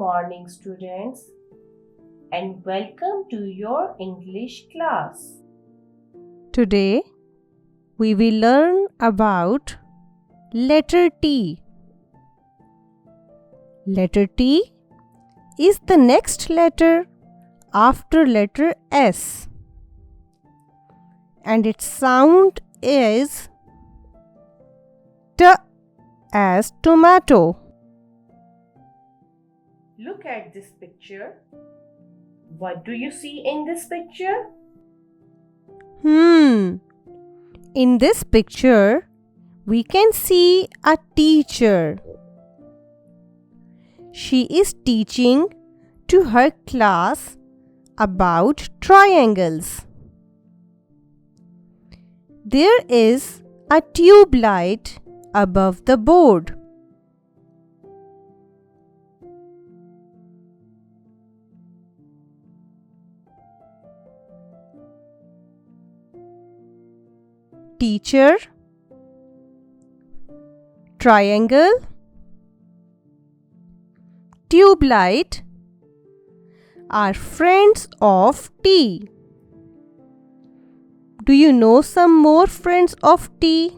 morning, students, and welcome to your English class. Today, we will learn about letter T. Letter T is the next letter after letter S, and its sound is T as tomato. Look at this picture. What do you see in this picture? In this picture, we can see a teacher. She is teaching to her class about triangles. There is a tube light above the board. Teacher, triangle, tube light are friends of T. Do you know some more friends of T?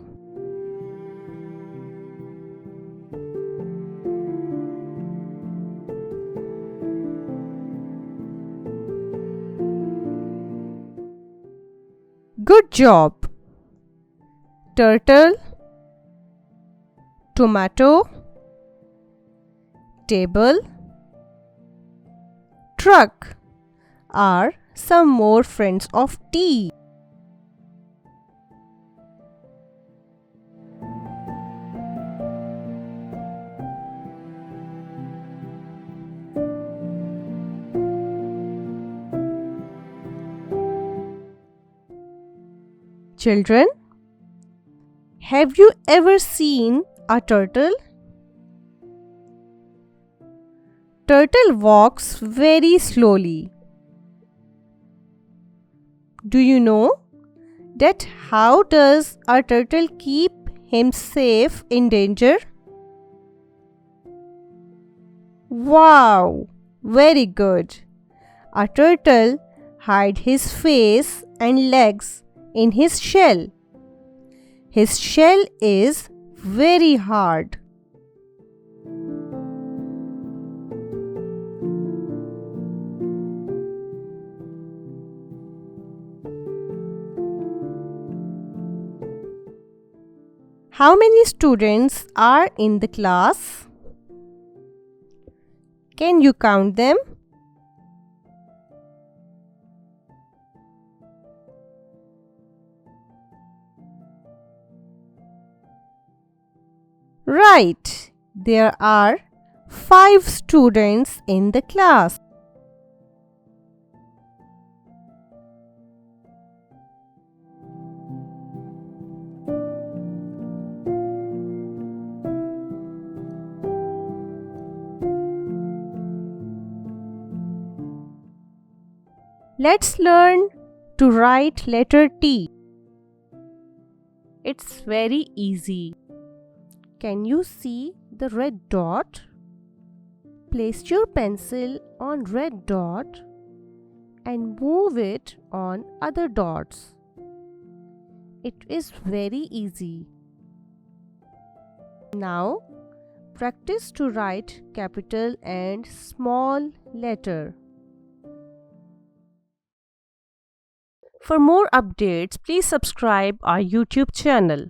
Good job! Turtle, tomato, table, truck are some more friends of T. Children, have you ever seen a turtle? Turtle walks very slowly. Do you know that how does a turtle keep himself in danger? Wow, very good. A turtle hides his face and legs in his shell. His shell is very hard. How many students are in the class? Can you count them? Right, there are 5 students in the class. Let's learn to write letter T. It's very easy. Can you see the red dot? Place your pencil on red dot and move it on other dots. It is very easy. Now, practice to write capital and small letter. For more updates, please subscribe our YouTube channel.